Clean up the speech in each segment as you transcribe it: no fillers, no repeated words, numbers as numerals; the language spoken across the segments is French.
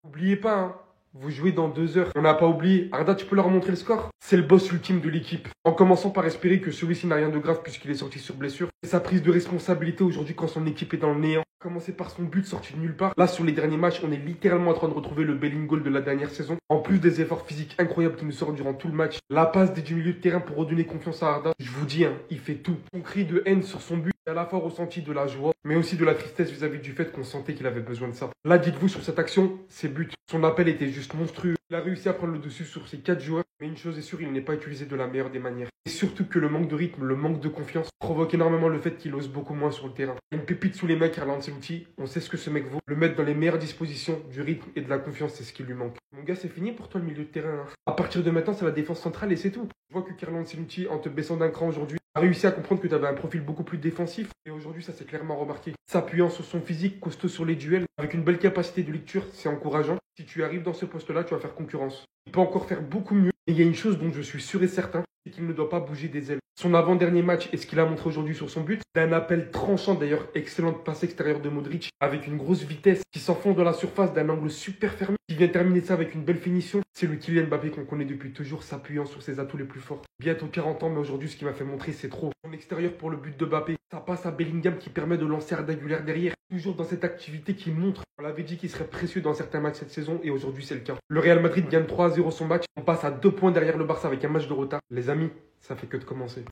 N'oubliez pas, hein, vous jouez dans 2 heures. On n'a pas oublié. Arda, tu peux leur montrer le score? C'est le boss ultime de l'équipe. En commençant par espérer que celui-ci n'a rien de grave puisqu'il est sorti sur blessure. C'est sa prise de responsabilité aujourd'hui quand son équipe est dans le néant. Commencer par son but sorti de nulle part. Là, sur les derniers matchs, on est littéralement en train de retrouver le Bellingham de la dernière saison. En plus des efforts physiques incroyables qui nous sortent durant tout le match. La passe du milieu de terrain pour redonner confiance à Arda. Je vous dis, hein, il fait tout. Son cri de haine sur son but, à la fois ressenti de la joie, mais aussi de la tristesse vis-à-vis du fait qu'on sentait qu'il avait besoin de ça. Là, dites-vous, sur cette action, ses buts. Son appel était juste monstrueux. Il a réussi à prendre le dessus sur ses 4 joueurs, mais une chose est sûre, il n'est pas utilisé de la meilleure des manières. Et surtout que le manque de rythme, le manque de confiance provoque énormément le fait qu'il ose beaucoup moins sur le terrain. Une pépite sous les mains, Carlo Ancelotti, on sait ce que ce mec vaut. Le mettre dans les meilleures dispositions, du rythme et de la confiance, c'est ce qui lui manque. Mon gars, c'est fini pour toi le milieu de terrain. Hein. À partir de maintenant, c'est la défense centrale et c'est tout. Je vois que Carlo Ancelotti, en te baissant d'un cran aujourd'hui, a réussi à comprendre que tu avais un profil beaucoup plus défensif. Et aujourd'hui, ça s'est clairement remarqué. S'appuyant sur son physique, costaud sur les duels, avec une belle capacité de lecture, c'est encourageant. Si tu arrives dans ce poste-là, tu vas faire concurrence. Il peut encore faire beaucoup mieux. Et il y a une chose dont je suis sûr et certain, c'est qu'il ne doit pas bouger des ailes. Son avant-dernier match et ce qu'il a montré aujourd'hui sur son but, d'un appel tranchant d'ailleurs, excellente passe extérieure de Modric, avec une grosse vitesse qui s'enfonce dans la surface d'un angle super fermé, qui vient terminer ça avec une belle finition. C'est le Kylian Mbappé qu'on connaît depuis toujours, s'appuyant sur ses atouts les plus forts. Bientôt 40 ans, mais aujourd'hui ce qu'il m'a fait montrer c'est trop. Son extérieur pour le but de Mbappé, ça passe à Bellingham qui permet de lancer Arda Güler derrière. Toujours dans cette activité qui montre, on l'avait dit qu'il serait précieux dans certains matchs cette saison et aujourd'hui c'est le cas. Le Real Madrid gagne 3-0 son match, on passe à 2 points derrière le Barça avec un match de retard. Les amis, ça fait que de commencer.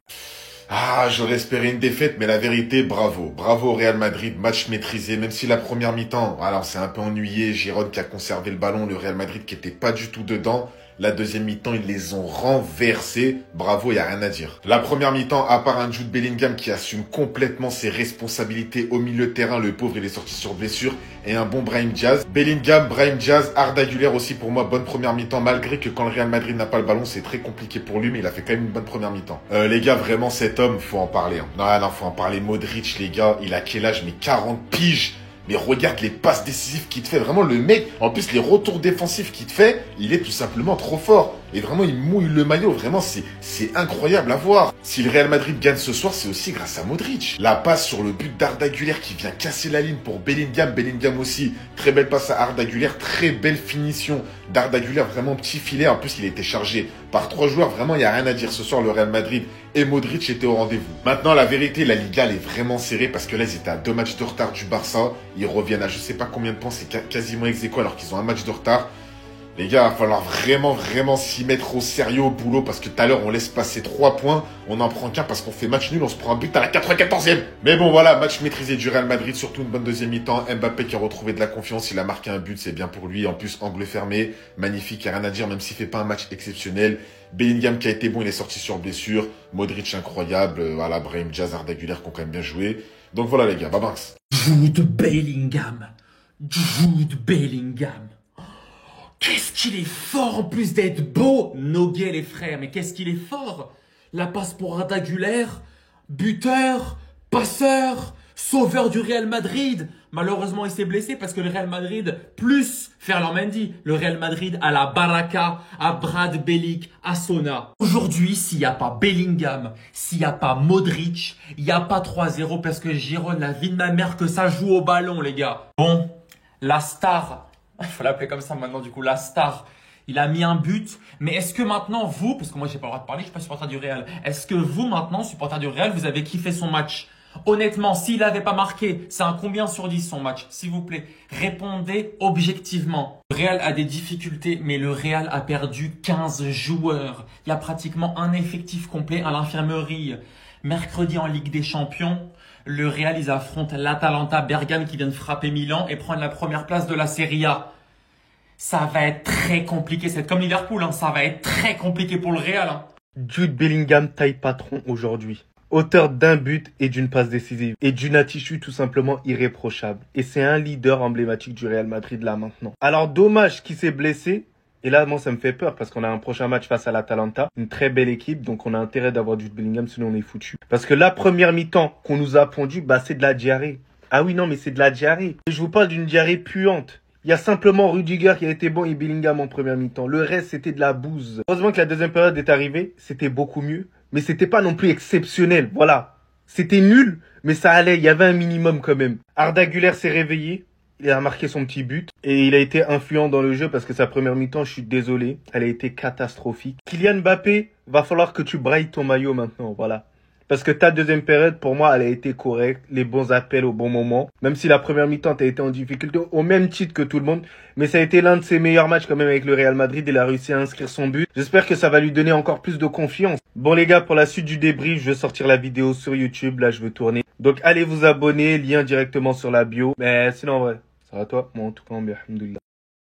Ah, j'aurais espéré une défaite, mais la vérité, bravo. Bravo au Real Madrid, match maîtrisé, même si la première mi-temps, alors c'est un peu ennuyé, Giroud qui a conservé le ballon, le Real Madrid qui était pas du tout dedans. La deuxième mi-temps, ils les ont renversés. Bravo, il n'y a rien à dire. La première mi-temps, à part un Jude Bellingham qui assume complètement ses responsabilités au milieu de terrain, le pauvre, il est sorti sur blessure, et un bon Brahim Diaz. Bellingham, Brahim Diaz, Arda Güler aussi pour moi, bonne première mi-temps, malgré que quand le Real Madrid n'a pas le ballon, c'est très compliqué pour lui, mais il a fait quand même une bonne première mi-temps. Les gars, vraiment, cet homme, faut en parler. Hein. Non, faut en parler. Modric, les gars, il a quel âge? Mais 40 piges. Mais regarde les passes décisives qu'il te fait. Vraiment, le mec, en plus, les retours défensifs qu'il te fait, il est tout simplement trop fort. Et vraiment, il mouille le maillot. Vraiment, c'est incroyable à voir. Si le Real Madrid gagne ce soir, c'est aussi grâce à Modric. La passe sur le but d'Arda Güler qui vient casser la ligne pour Bellingham. Bellingham aussi. Très belle passe à Arda Güler. Très belle finition d'Arda Güler. Vraiment petit filet. En plus, il était chargé par 3 joueurs. Vraiment, il n'y a rien à dire. Ce soir, le Real Madrid et Modric étaient au rendez-vous. Maintenant, la vérité, la Liga, elle est vraiment serrée parce que là, ils étaient à 2 matchs de retard du Barça. Ils reviennent à je sais pas combien de points. C'est quasiment ex aequo alors qu'ils ont un match de retard. Les gars, il va falloir vraiment s'y mettre au sérieux au boulot parce que tout à l'heure, on laisse passer 3 points. On n'en prend qu'un parce qu'on fait match nul. On se prend un but à la 94e. Mais bon, voilà, match maîtrisé du Real Madrid. Surtout une bonne deuxième mi-temps. Mbappé qui a retrouvé de la confiance. Il a marqué un but, c'est bien pour lui. En plus, angle fermé. Magnifique, il n'y a rien à dire, même s'il fait pas un match exceptionnel. Bellingham qui a été bon, il est sorti sur blessure. Modric incroyable. Voilà, Brahim Diaz, Arda Güler qui ont quand même bien joué. Donc voilà, les gars, Babinx. Jude Bellingham. Jude Bellingham. Qu'est-ce qu'il est fort en plus d'être beau, Noguet les frères, mais qu'est-ce qu'il est fort. La passe pour Arda Güler, buteur, passeur, sauveur du Real Madrid. Malheureusement, il s'est blessé parce que le Real Madrid, plus Ferland Mendy, le Real Madrid a la Baraka, à Brad Bellic, à Sona. Aujourd'hui, s'il n'y a pas Bellingham, s'il n'y a pas Modric, il n'y a pas 3-0 parce que Giroud, la vie de ma mère, que ça joue au ballon, les gars. Bon, la star... Il faut l'appeler comme ça maintenant, du coup, la star. Il a mis un but. Mais est-ce que maintenant, vous, parce que moi, j'ai pas le droit de parler, je suis pas supporter du Real. Est-ce que vous, maintenant, supporter du Real, vous avez kiffé son match? Honnêtement, s'il n'avait pas marqué, c'est un combien sur 10 son match? S'il vous plaît, répondez objectivement. Le Real a des difficultés, mais le Real a perdu 15 joueurs. Il y a pratiquement un effectif complet à l'infirmerie. Mercredi en Ligue des Champions, le Real, ils affrontent l'Atalanta Bergame qui vient de frapper Milan et prendre la première place de la Serie A. Ça va être très compliqué. C'est comme Liverpool, hein. Ça va être très compliqué pour le Real. Hein. Jude Bellingham taille patron aujourd'hui. Auteur d'un but et d'une passe décisive. Et d'une attitude tout simplement irréprochable. Et c'est un leader emblématique du Real Madrid là maintenant. Alors dommage qu'il s'est blessé. Et là, moi, ça me fait peur parce qu'on a un prochain match face à l'Atalanta. Une très belle équipe, donc on a intérêt d'avoir Jude Bellingham, sinon on est foutu. Parce que la première mi-temps qu'on nous a pondu, c'est de la diarrhée. Ah oui, non, mais c'est de la diarrhée. Et je vous parle d'une diarrhée puante. Il y a simplement Rudiger qui a été bon et Bellingham en première mi-temps. Le reste, c'était de la bouse. Heureusement que la deuxième période est arrivée, c'était beaucoup mieux. Mais c'était pas non plus exceptionnel, voilà. C'était nul, mais ça allait, il y avait un minimum quand même. Arda Güler s'est réveillé. Il a marqué son petit but et il a été influent dans le jeu parce que sa première mi-temps, je suis désolé, elle a été catastrophique. Kylian Mbappé, va falloir que tu brailles ton maillot maintenant, voilà. Parce que ta deuxième période, pour moi, elle a été correcte. Les bons appels au bon moment. Même si la première mi-temps, tu as été en difficulté au même titre que tout le monde. Mais ça a été l'un de ses meilleurs matchs quand même avec le Real Madrid. Il a réussi à inscrire son but. J'espère que ça va lui donner encore plus de confiance. Bon les gars, pour la suite du débrief, je vais sortir la vidéo sur YouTube. Là, je veux tourner. Donc allez vous abonner. Lien directement sur la bio. Mais sinon, en vrai, ça va toi? Moi, en tout cas, bien, alhamdoulilah.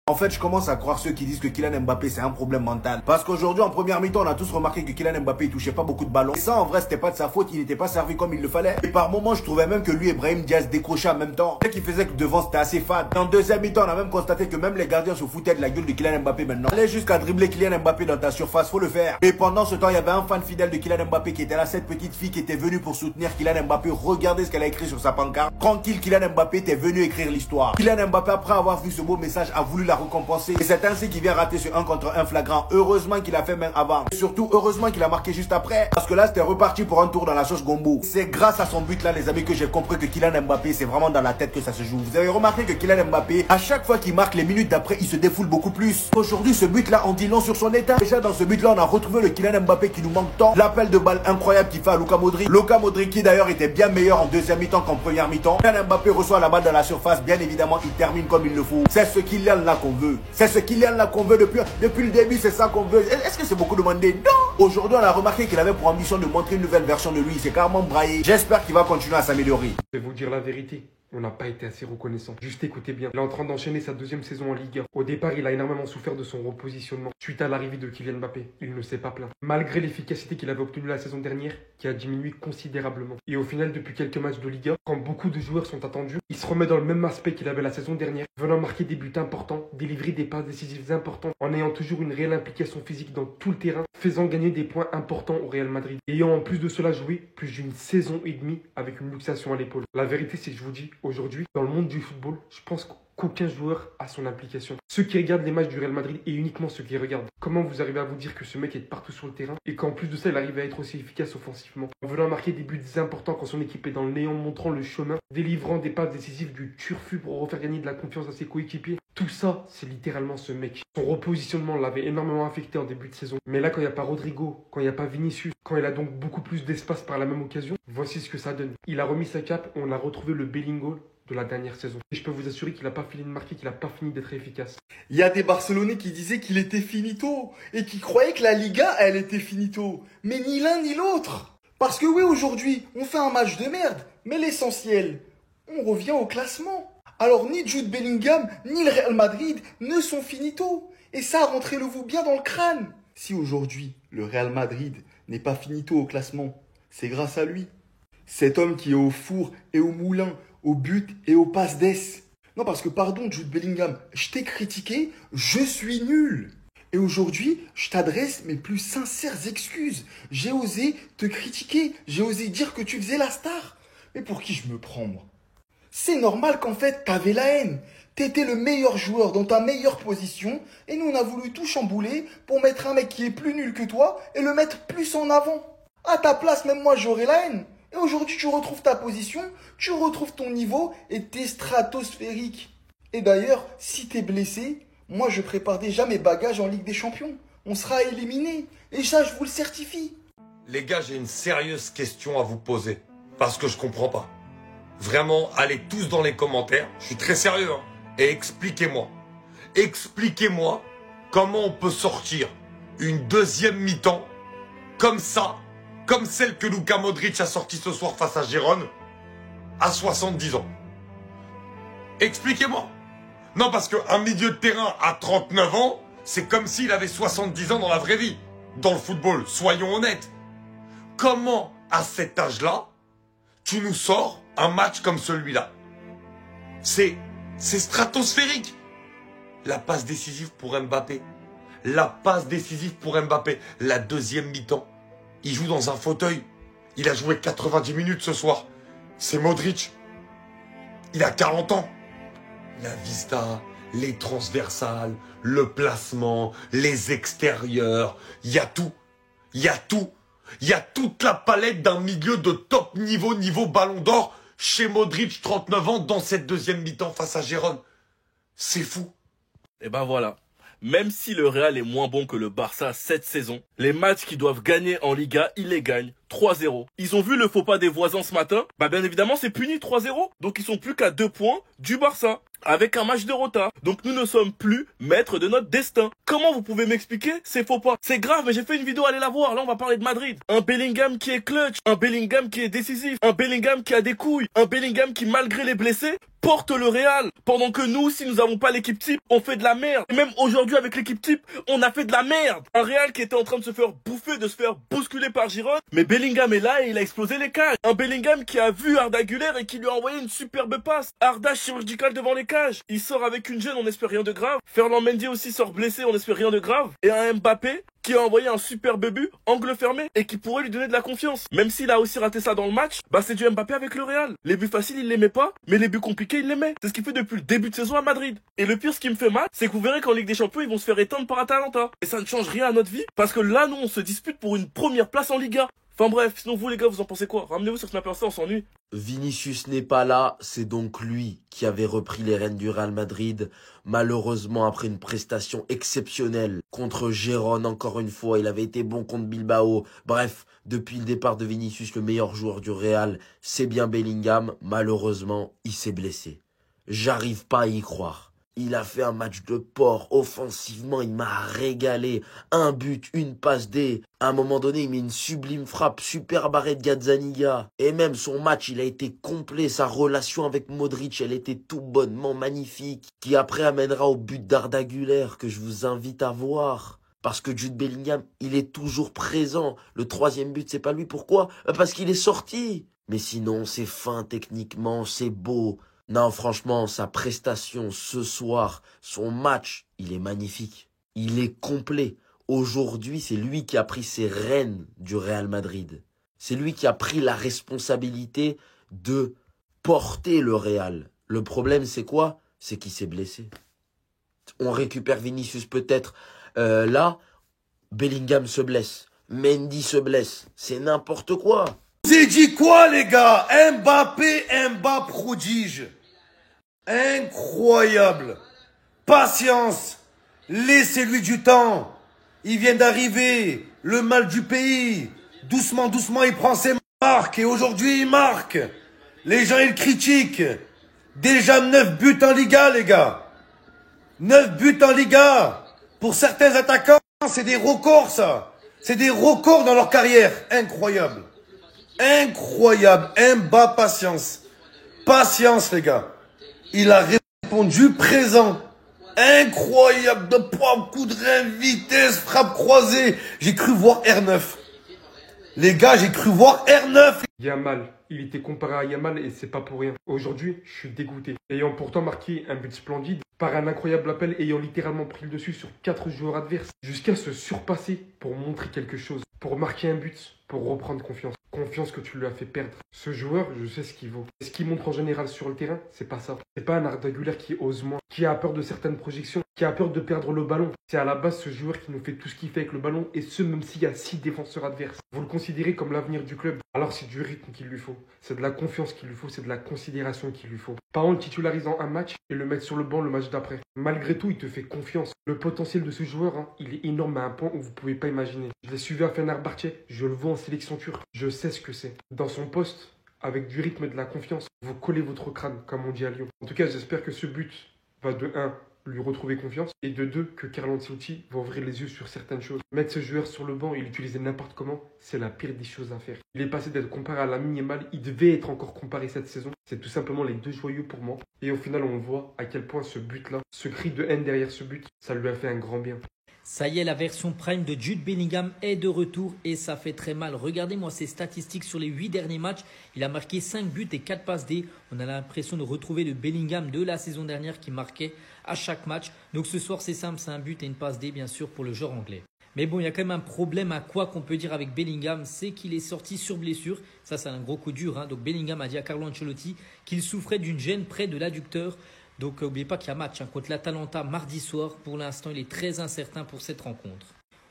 En fait, je commence à croire ceux qui disent que Kylian Mbappé c'est un problème mental. Parce qu'aujourd'hui, en première mi-temps, on a tous remarqué que Kylian Mbappé il touchait pas beaucoup de ballons. Et ça, en vrai, c'était pas de sa faute, il n'était pas servi comme il le fallait. Et par moments, je trouvais même que lui et Brahim Diaz décrochaient en même temps. Ce qui faisait que devant, c'était assez fade. En deuxième mi-temps, on a même constaté que même les gardiens se foutaient de la gueule de Kylian Mbappé maintenant. Aller jusqu'à dribbler Kylian Mbappé dans ta surface, faut le faire. Et pendant ce temps, il y avait un fan fidèle de Kylian Mbappé qui était là, cette petite fille qui était venue pour soutenir Kylian Mbappé. Regardez ce qu'elle a écrit sur sa pancarte. Tranquille, Kylian Mbappé était venu écrire l'histoire. Kylian Mbappé, après avoir vu ce beau message, a voulu la récompenser. Et c'est ainsi qu'il vient rater ce 1 contre 1 flagrant. Heureusement qu'il a fait même avant. Et surtout, heureusement qu'il a marqué juste après. Parce que là, c'était reparti pour un tour dans la sauce gombo. C'est grâce à son but là, les amis, que j'ai compris que Kylian Mbappé, c'est vraiment dans la tête que ça se joue. Vous avez remarqué que Kylian Mbappé, à chaque fois qu'il marque, les minutes d'après, il se défoule beaucoup plus. Aujourd'hui, ce but là, on dit long sur son état. Déjà, dans ce but là, on a retrouvé le Kylian Mbappé qui nous manque tant. L'appel de balle incroyable qu'il fait à Luka Modric. Luka Modric qui d'ailleurs était bien meilleur en deuxième mi-temps qu'en première mi-temps. Kylian Mbappé reçoit la balle dans la surface. Bien évidemment, il termine comme il le faut. C'est ce Kylian là qu'on veut. C'est ce Kylian là qu'on veut depuis le début, c'est ça qu'on veut. Est-ce que c'est beaucoup demandé? Non. Aujourd'hui, on a remarqué qu'il avait pour ambition de montrer une nouvelle version de lui. C'est carrément braillé. J'espère qu'il va continuer à s'améliorer. Je vais vous dire la vérité. On n'a pas été assez reconnaissant. Juste écoutez bien. Il est en train d'enchaîner sa deuxième saison en Ligue 1. Au départ, il a énormément souffert de son repositionnement suite à l'arrivée de Kylian Mbappé. Il ne s'est pas plaint. Malgré l'efficacité qu'il avait obtenue la saison dernière, qui a diminué considérablement. Et au final, depuis quelques matchs de Ligue 1, quand beaucoup de joueurs sont attendus, il se remet dans le même aspect qu'il avait la saison dernière, venant marquer des buts importants, délivrer des passes décisives importantes, en ayant toujours une réelle implication physique dans tout le terrain, faisant gagner des points importants au Real Madrid. Ayant en plus de cela joué plus d'une saison et demie avec une luxation à l'épaule. La vérité, c'est que je vous dis, aujourd'hui, dans le monde du football, je pense qu'aucun joueur a son implication. Ceux qui regardent les matchs du Real Madrid et uniquement ceux qui regardent. Comment vous arrivez à vous dire que ce mec est partout sur le terrain et qu'en plus de ça, il arrive à être aussi efficace offensivement, en venant marquer des buts importants quand son équipe est dans le néant, montrant le chemin, délivrant des passes décisives du turfu pour refaire gagner de la confiance à ses coéquipiers. Tout ça, c'est littéralement ce mec. Son repositionnement l'avait énormément affecté en début de saison. Mais là, quand il n'y a pas Rodrigo, quand il n'y a pas Vinicius, quand il a donc beaucoup plus d'espace par la même occasion, voici ce que ça donne. Il a remis sa cape, on a retrouvé le Bellingham de la dernière saison. Et je peux vous assurer qu'il n'a pas fini de marquer, qu'il n'a pas fini d'être efficace. Il y a des Barcelonais qui disaient qu'il était finito et qui croyaient que la Liga, elle était finito. Mais ni l'un ni l'autre. Parce que oui, aujourd'hui, on fait un match de merde. Mais l'essentiel, on revient au classement. Alors ni Jude Bellingham, ni le Real Madrid ne sont finito. Et ça, rentrez-le-vous bien dans le crâne. Si aujourd'hui, le Real Madrid n'est pas finito au classement, c'est grâce à lui. Cet homme qui est au four et au moulin, au but et aux passes d'ess. Non, parce que pardon, Jude Bellingham, je t'ai critiqué, je suis nul. Et aujourd'hui, je t'adresse mes plus sincères excuses. J'ai osé te critiquer, j'ai osé dire que tu faisais la star. Mais pour qui je me prends, moi? C'est normal qu'en fait, t'avais la haine. T'étais le meilleur joueur dans ta meilleure position et nous, on a voulu tout chambouler pour mettre un mec qui est plus nul que toi et le mettre plus en avant. À ta place, même moi, j'aurais la haine. Et aujourd'hui, tu retrouves ta position, tu retrouves ton niveau et t'es stratosphérique. Et d'ailleurs, si t'es blessé, moi je prépare déjà mes bagages en Ligue des Champions. On sera éliminé. Et ça, je vous le certifie. Les gars, j'ai une sérieuse question à vous poser. Parce que je comprends pas. Vraiment, allez tous dans les commentaires. Je suis très sérieux, hein. Et expliquez-moi. Expliquez-moi comment on peut sortir une deuxième mi-temps comme ça, comme celle que Luka Modric a sortie ce soir face à Gérone, à 70 ans. Expliquez-moi. Non, parce qu'un milieu de terrain à 39 ans, c'est comme s'il avait 70 ans dans la vraie vie. Dans le football, soyons honnêtes. Comment, à cet âge-là, tu nous sors un match comme celui-là? C'est stratosphérique. La passe décisive pour Mbappé. La passe décisive pour Mbappé. La deuxième mi-temps. Il joue dans un fauteuil. Il a joué 90 minutes ce soir. C'est Modric. Il a 40 ans. La vista, les transversales, le placement, les extérieurs. Il y a tout. Il y a tout. Il y a toute la palette d'un milieu de top niveau, niveau ballon d'or chez Modric, 39 ans, dans cette deuxième mi-temps face à Gérone. C'est fou. Et ben voilà. Même si le Real est moins bon que le Barça cette saison, les matchs qu'ils doivent gagner en Liga, ils les gagnent 3-0. Ils ont vu le faux pas des voisins ce matin. Bah bien évidemment c'est puni 3-0. Donc ils sont plus qu'à 2 points du Barça. Avec un match de retard. Donc nous ne sommes plus maîtres de notre destin. Comment vous pouvez m'expliquer ces faux pas? C'est grave, mais j'ai fait une vidéo, allez la voir. Là on va parler de Madrid. Un Bellingham qui est clutch. Un Bellingham qui est décisif. Un Bellingham qui a des couilles. Un Bellingham qui, malgré les blessés, porte le Real. Pendant que nous, si nous n'avons pas l'équipe type, on fait de la merde. Et même aujourd'hui avec l'équipe type, on a fait de la merde. Un Real qui était en train de se faire bouffer, de se faire bousculer par Giron. Mais Bellingham est là et il a explosé les cages. Un Bellingham qui a vu Arda Güler et qui lui a envoyé une superbe passe. Arda chirurgical devant les cages. Il sort avec une gêne, on espère rien de grave. Ferland Mendy aussi sort blessé, on espère rien de grave. Et un Mbappé qui a envoyé un superbe but, angle fermé, et qui pourrait lui donner de la confiance. Même s'il a aussi raté ça dans le match, bah c'est du Mbappé avec le Real. Les buts faciles, il les met pas, mais les buts compliqués, il les met. C'est ce qu'il fait depuis le début de saison à Madrid. Et le pire, ce qui me fait mal, c'est que vous verrez qu'en Ligue des Champions, ils vont se faire éteindre par Atalanta. Et ça ne change rien à notre vie, parce que là, nous, on se dispute pour une première place en Liga. Enfin bref, sinon vous les gars, vous en pensez quoi? Ramenez-vous sur Snapper, on s'ennuie. Vinicius n'est pas là, c'est donc lui qui avait repris les rênes du Real Madrid. Malheureusement, après une prestation exceptionnelle contre Gérone, encore une fois, il avait été bon contre Bilbao. Bref, depuis le départ de Vinicius, le meilleur joueur du Real, c'est bien Bellingham. Malheureusement, il s'est blessé. J'arrive pas à y croire. Il a fait un match de porc. Offensivement, il m'a régalé. Un but, une passe D. À un moment donné, il met une sublime frappe. Super barré de Gazzaniga. Et même son match, il a été complet. Sa relation avec Modric, elle était tout bonnement magnifique. Qui après amènera au but d'Arda Güler que je vous invite à voir. Parce que Jude Bellingham, il est toujours présent. Le troisième but, c'est pas lui. Pourquoi? Parce qu'il est sorti. Mais sinon, c'est fin techniquement, c'est beau. Non, franchement, sa prestation ce soir, son match, il est magnifique. Il est complet. Aujourd'hui, c'est lui qui a pris ses rênes du Real Madrid. C'est lui qui a pris la responsabilité de porter le Real. Le problème, c'est quoi? C'est qu'il s'est blessé. On récupère Vinicius peut-être là. Bellingham se blesse. Mendy se blesse. C'est n'importe quoi. Vous avez dit quoi, les gars? Mbappé prodige. Incroyable. Patience. Laissez-lui du temps. Il vient d'arriver. Le mal du pays. Doucement, doucement, il prend ses marques. Et aujourd'hui, il marque. Les gens, ils critiquent. Déjà 9 buts en Liga, les gars. 9 buts en Liga. Pour certains attaquants, c'est des records, ça. C'est des records dans leur carrière. Incroyable. Incroyable. Mbappé, patience. Patience, les gars. Il a répondu présent. Incroyable. De poids, coup de rein, vitesse, frappe croisée. J'ai cru voir R9. Les gars, j'ai cru voir R9. Yamal, il était comparé à Yamal et c'est pas pour rien. Aujourd'hui, je suis dégoûté. Ayant pourtant marqué un but splendide, par un incroyable appel, ayant littéralement pris le dessus sur 4 joueurs adverses, jusqu'à se surpasser pour montrer quelque chose, pour marquer un but, pour reprendre confiance. Confiance que tu lui as fait perdre. Ce joueur, je sais ce qu'il vaut. Et ce qu'il montre en général sur le terrain, c'est pas ça. C'est pas un Arda Güler qui ose moins, qui a peur de certaines projections, qui a peur de perdre le ballon. C'est à la base ce joueur qui nous fait tout ce qu'il fait avec le ballon, et ce même s'il y a 6 défenseurs adverses. Vous le considérez comme l'avenir du club. Alors c'est du rythme qu'il lui faut, c'est de la confiance qu'il lui faut, c'est de la considération qu'il lui faut. Pas en le titularisant un match et le mettre sur le banc le match d'après. Malgré tout, il te fait confiance. Le potentiel de ce joueur, il est énorme à un point où vous pouvez pas imaginer. Je l'ai suivi à Fenerbahçe, je le vois en sélection turque, je sais ce que c'est. Dans son poste, avec du rythme et de la confiance, vous collez votre crâne, comme on dit à Lyon. En tout cas, j'espère que ce but va de 1 lui retrouver confiance, et de 2, que Carlo Ancelotti va ouvrir les yeux sur certaines choses. Mettre ce joueur sur le banc et l'utiliser n'importe comment, c'est la pire des choses à faire. Il est passé d'être comparé à Lamine Yamal, il devait être encore comparé cette saison. C'est tout simplement les deux joyeux pour moi. Et au final, on voit à quel point ce but-là, ce cri de haine derrière ce but, ça lui a fait un grand bien. Ça y est, la version Prime de Jude Bellingham est de retour et ça fait très mal. Regardez-moi ses statistiques sur les 8 derniers matchs. Il a marqué 5 buts et 4 passes D. On a l'impression de retrouver le Bellingham de la saison dernière qui marquait à chaque match. Donc ce soir, c'est simple, c'est un but et une passe D bien sûr pour le joueur anglais. Mais bon, il y a quand même un problème à quoi qu'on peut dire avec Bellingham, c'est qu'il est sorti sur blessure. Ça, c'est un gros coup dur. Donc Bellingham a dit à Carlo Ancelotti qu'il souffrait d'une gêne près de l'adducteur. Donc n'oubliez pas qu'il y a match contre l'Atalanta mardi soir. Pour l'instant, il est très incertain pour cette rencontre.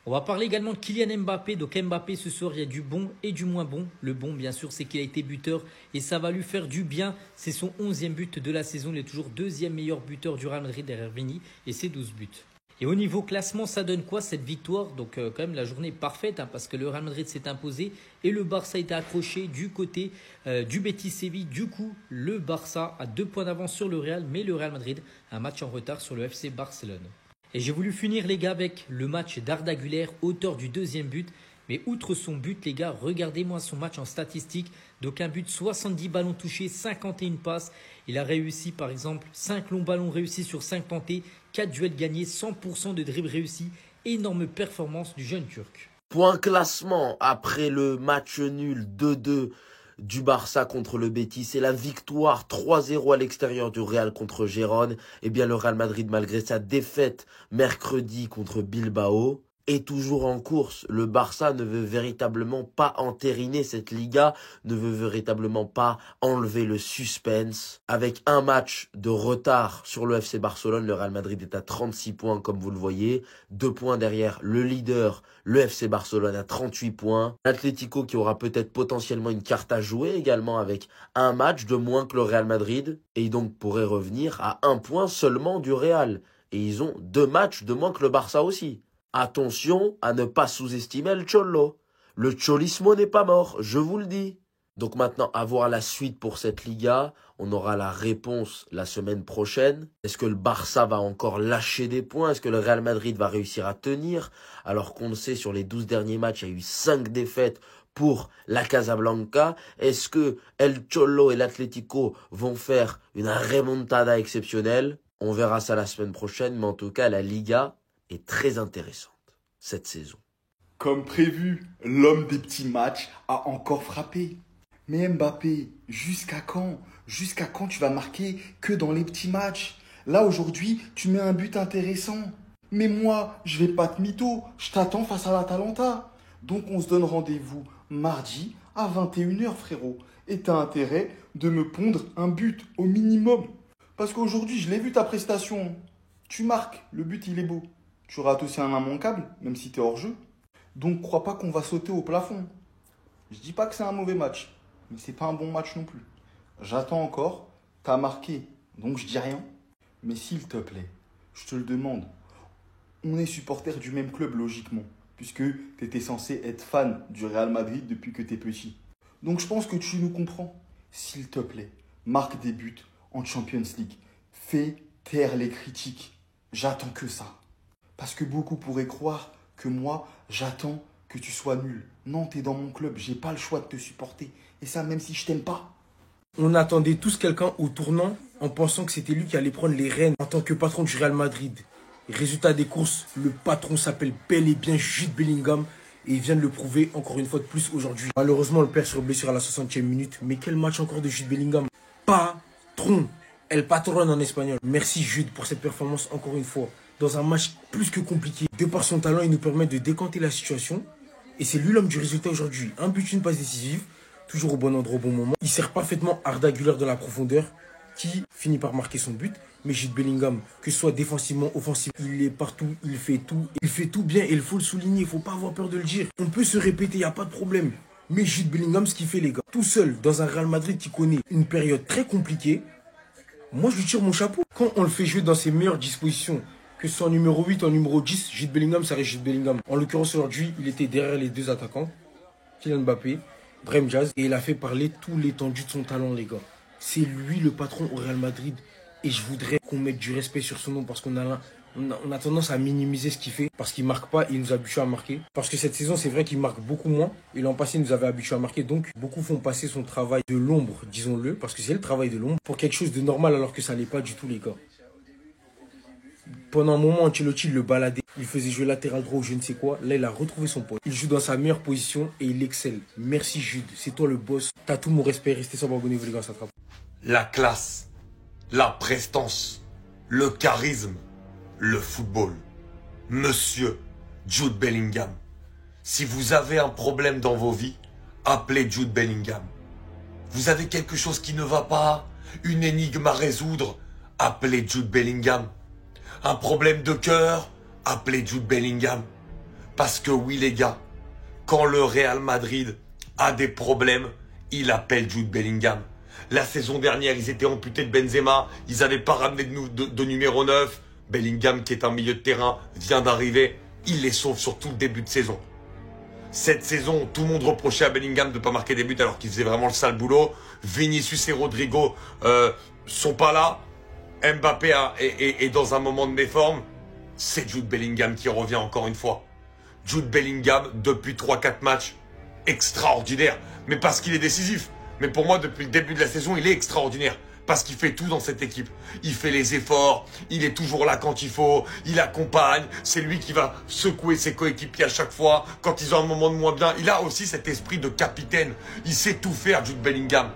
On va parler également de Kylian Mbappé. Donc Mbappé, ce soir, il y a du bon et du moins bon. Le bon, bien sûr, c'est qu'il a été buteur et ça va lui faire du bien. C'est son 11e but de la saison. Il est toujours deuxième meilleur buteur du Real Madrid derrière Vini et c'est 12 buts. Et au niveau classement, ça donne quoi cette victoire? Donc quand même la journée est parfaite parce que le Real Madrid s'est imposé et le Barça était accroché du côté du Betis Séville. Du coup, le Barça a 2 points d'avance sur le Real, mais le Real Madrid a un match en retard sur le FC Barcelone. Et j'ai voulu finir les gars avec le match d'Arda Güler, auteur du 2e but. Mais outre son but les gars, regardez-moi son match en statistiques. Donc un but, 70 ballons touchés, 51 passes. Il a réussi par exemple 5 longs ballons réussis sur 5 tentés, 4 duels gagnés, 100% de dribbles réussis. Énorme performance du jeune Turc. Point classement après le match nul 2-2 du Barça contre le Betis et la victoire 3-0 à l'extérieur du Real contre Gérone. Eh bien le Real Madrid, malgré sa défaite mercredi contre Bilbao, est toujours en course. Le Barça ne veut véritablement pas entériner cette Liga, ne veut véritablement pas enlever le suspense. Avec un match de retard sur le FC Barcelone, le Real Madrid est à 36 points comme vous le voyez. 2 points derrière le leader, le FC Barcelone à 38 points. L'Atlético qui aura peut-être potentiellement une carte à jouer également avec un match de moins que le Real Madrid. Et donc pourrait revenir à 1 point seulement du Real. Et ils ont 2 matchs de moins que le Barça aussi. Attention à ne pas sous-estimer le Cholo. Le cholismo n'est pas mort, je vous le dis. Donc maintenant, à voir la suite pour cette Liga. On aura la réponse la semaine prochaine. Est-ce que le Barça va encore lâcher des points? Est-ce que le Real Madrid va réussir à tenir? Alors qu'on le sait, sur les 12 derniers matchs, il y a eu 5 défaites pour la Casablanca. Est-ce que El Cholo et l'Atlético vont faire une remontada exceptionnelle? On verra ça la semaine prochaine, mais en tout cas, la Liga est très intéressante cette saison. Comme prévu, l'homme des petits matchs a encore frappé. Mais Mbappé, jusqu'à quand? Jusqu'à quand tu vas marquer que dans les petits matchs? Là, aujourd'hui, tu mets un but intéressant. Mais moi, je vais pas te mytho, je t'attends face à l'Atalanta. Donc, on se donne rendez-vous mardi à 21h, frérot. Et t'as intérêt de me pondre un but au minimum. Parce qu'aujourd'hui, je l'ai vu ta prestation. Tu marques, le but, il est beau. Tu rates aussi un immanquable, même si t'es hors jeu. Donc, crois pas qu'on va sauter au plafond. Je dis pas que c'est un mauvais match, mais c'est pas un bon match non plus. J'attends encore, t'as marqué, donc je dis rien. Mais s'il te plaît, je te le demande. On est supporter du même club logiquement, puisque t'étais censé être fan du Real Madrid depuis que t'es petit. Donc je pense que tu nous comprends. S'il te plaît, marque des buts en Champions League. Fais taire les critiques. J'attends que ça. Parce que beaucoup pourraient croire que moi, j'attends que tu sois nul. Non, t'es dans mon club, j'ai pas le choix de te supporter. Et ça, même si je t'aime pas. On attendait tous quelqu'un au tournant en pensant que c'était lui qui allait prendre les rênes en tant que patron du Real Madrid. Résultat des courses, le patron s'appelle bel et bien Jude Bellingham et il vient de le prouver encore une fois de plus aujourd'hui. Malheureusement, le perd sur blessure à la 60e minute. Mais quel match encore de Jude Bellingham. Patron, el patron en espagnol. Merci Jude pour cette performance encore une fois. Dans un match plus que compliqué. De par son talent, il nous permet de décanter la situation. Et c'est lui l'homme du résultat aujourd'hui. Un but, une passe décisive. Toujours au bon endroit, au bon moment. Il sert parfaitement Arda Güler dans la profondeur. Qui finit par marquer son but. Mais Jude Bellingham, que ce soit défensivement, offensivement, il est partout, il fait tout. Il fait tout bien et il faut le souligner. Il ne faut pas avoir peur de le dire. On peut se répéter, il n'y a pas de problème. Mais Jude Bellingham, ce qu'il fait les gars. Tout seul, dans un Real Madrid qui connaît une période très compliquée. Moi, je lui tire mon chapeau. Quand on le fait jouer dans ses meilleures dispositions. Que ce soit en numéro 8 ou en numéro 10, Jude Bellingham, ça reste Jude Bellingham. En l'occurrence, aujourd'hui, il était derrière les 2 attaquants, Kylian Mbappé, Brahim Diaz, et il a fait parler tout l'étendue de son talent, les gars. C'est lui le patron au Real Madrid. Et je voudrais qu'on mette du respect sur son nom parce qu'on a tendance à minimiser ce qu'il fait. Parce qu'il ne marque pas, il nous habitue à marquer. Parce que cette saison, c'est vrai qu'il marque beaucoup moins. Et l'an passé, il nous avait habitué à marquer. Donc, beaucoup font passer son travail de l'ombre, disons-le, parce que c'est le travail de l'ombre, pour quelque chose de normal alors que ça n'est pas du tout, les gars. Pendant un moment, Ancelotti le baladait. Il faisait jouer latéral droit ou je ne sais quoi. Là, il a retrouvé son poste. Il joue dans sa meilleure position et il excelle. Merci Jude, c'est toi le boss. T'as tout mon respect. Restez sur abonnez-vous les gars, ça attrape. La classe, la prestance, le charisme, le football. Monsieur Jude Bellingham. Si vous avez un problème dans vos vies, appelez Jude Bellingham. Vous avez quelque chose qui ne va pas, une énigme à résoudre, appelez Jude Bellingham. Un problème de cœur, appelez Jude Bellingham. Parce que oui les gars, quand le Real Madrid a des problèmes, il appelle Jude Bellingham. La saison dernière, ils étaient amputés de Benzema, ils n'avaient pas ramené de numéro 9. Bellingham, qui est un milieu de terrain, vient d'arriver, il les sauve sur tout le début de saison. Cette saison, tout le monde reprochait à Bellingham de ne pas marquer des buts alors qu'il faisait vraiment le sale boulot. Vinicius et Rodrigo sont pas là. Mbappé est dans un moment de méforme. C'est Jude Bellingham qui revient encore une fois. Jude Bellingham, depuis 3-4 matchs, extraordinaire. Mais parce qu'il est décisif. Mais pour moi, depuis le début de la saison, il est extraordinaire. Parce qu'il fait tout dans cette équipe. Il fait les efforts, il est toujours là quand il faut, il accompagne, c'est lui qui va secouer ses coéquipiers à chaque fois. Quand ils ont un moment de moins bien, il a aussi cet esprit de capitaine. Il sait tout faire, Jude Bellingham.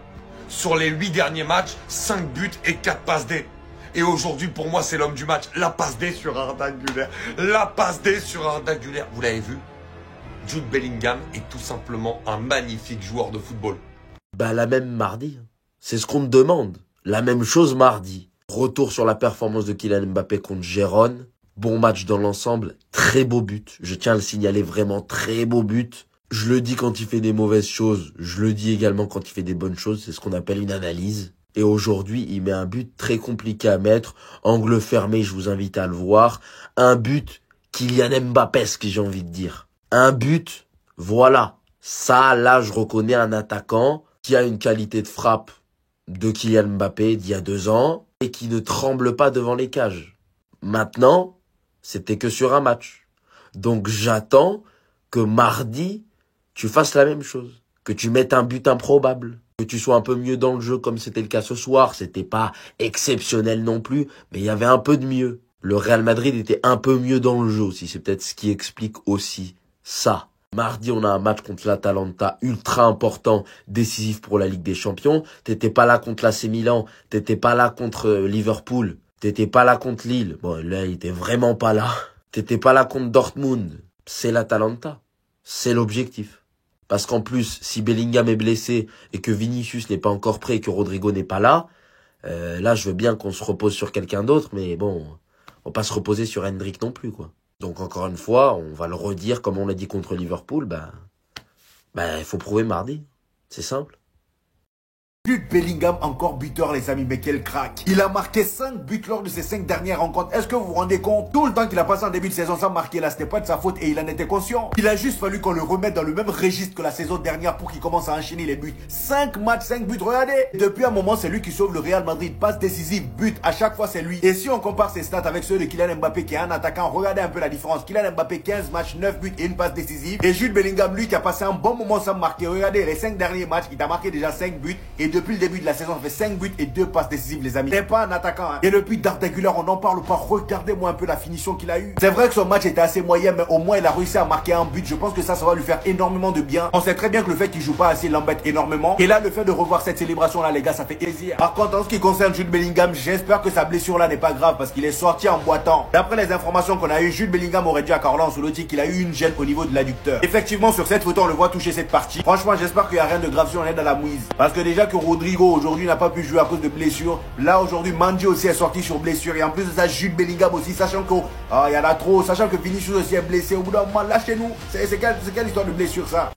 Sur les 8 derniers matchs, 5 buts et 4 passes D. Et aujourd'hui, pour moi, c'est l'homme du match. La passe D sur Arda Güler. La passe D sur Arda Güler. Vous l'avez vu? Jude Bellingham est tout simplement un magnifique joueur de football. Bah la même mardi. C'est ce qu'on te demande. La même chose mardi. Retour sur la performance de Kylian Mbappé contre Gérone. Bon match dans l'ensemble. Très beau but. Je tiens à le signaler, vraiment très beau but. Je le dis quand il fait des mauvaises choses. Je le dis également quand il fait des bonnes choses. C'est ce qu'on appelle une analyse. Et aujourd'hui, il met un but très compliqué à mettre. Angle fermé, je vous invite à le voir. Un but Kylian Mbappesque, j'ai envie de dire. Un but, voilà. Ça, là, je reconnais un attaquant qui a une qualité de frappe de Kylian Mbappé d'il y a 2 ans et qui ne tremble pas devant les cages. Maintenant, c'était que sur un match. Donc j'attends que mardi, tu fasses la même chose. Que tu mettes un but improbable. Que tu sois un peu mieux dans le jeu comme c'était le cas ce soir. C'était pas exceptionnel non plus, mais il y avait un peu de mieux. Le Real Madrid était un peu mieux dans le jeu aussi. C'est peut-être ce qui explique aussi ça. Mardi, on a un match contre l'Atalanta ultra important, décisif pour la Ligue des Champions. T'étais pas là contre l'AC Milan, t'étais pas là contre Liverpool, t'étais pas là contre Lille. Bon, là, il était vraiment pas là. T'étais pas là contre Dortmund. C'est l'Atalanta. C'est l'objectif. Parce qu'en plus, si Bellingham est blessé et que Vinicius n'est pas encore prêt et que Rodrigo n'est pas là, là, je veux bien qu'on se repose sur quelqu'un d'autre, mais bon, on va pas se reposer sur Hendrick non plus, quoi. Donc encore une fois, on va le redire comme on l'a dit contre Liverpool, il faut prouver mardi. C'est simple. Jude Bellingham, encore buteur les amis, mais quel crack. Il a marqué 5 buts lors de ses 5 dernières rencontres. Est-ce que vous vous rendez compte? Tout le temps qu'il a passé en début de saison sans marquer là, c'était pas de sa faute et il en était conscient. Il a juste fallu qu'on le remette dans le même registre que la saison dernière pour qu'il commence à enchaîner les buts. 5 matchs, 5 buts, regardez. Depuis un moment, c'est lui qui sauve le Real Madrid. Passe décisive, but, à chaque fois c'est lui. Et si on compare ses stats avec ceux de Kylian Mbappé qui est un attaquant, regardez un peu la différence. Kylian Mbappé 15 matchs, 9 buts et une passe décisive. Et Jude Bellingham, lui qui a passé un bon moment sans marquer. Regardez les 5 derniers matchs, il a marqué déjà 5 buts et depuis le début de la saison, ça fait 5 buts et 2 passes décisives les amis. C'est pas un attaquant hein. Et depuis Arda Güler, on n'en parle pas. Regardez-moi un peu la finition qu'il a eu. C'est vrai que son match était assez moyen, mais au moins il a réussi à marquer un but. Je pense que ça va lui faire énormément de bien. On sait très bien que le fait qu'il joue pas assez l'embête énormément. Et là, le fait de revoir cette célébration là les gars, ça fait plaisir. Par contre, en ce qui concerne Jude Bellingham, j'espère que sa blessure là n'est pas grave parce qu'il est sorti en boitant. D'après les informations qu'on a eues, Jude Bellingham aurait dit à Carlo Ancelotti qu'il a eu une gêne au niveau de l'adducteur. Effectivement, sur cette photo, on le voit toucher cette partie. Franchement, j'espère qu'il n'y a rien de grave si on est dans la mouise. Parce que déjà que Rodrigo aujourd'hui n'a pas pu jouer à cause de blessures. Là aujourd'hui Mandy aussi est sorti sur blessure. Et en plus de ça, Jude Bellingham aussi, sachant que il y en a trop, sachant que Vinicius aussi est blessé. Au bout d'un moment, lâchez-nous. C'est quelle histoire de blessure ça?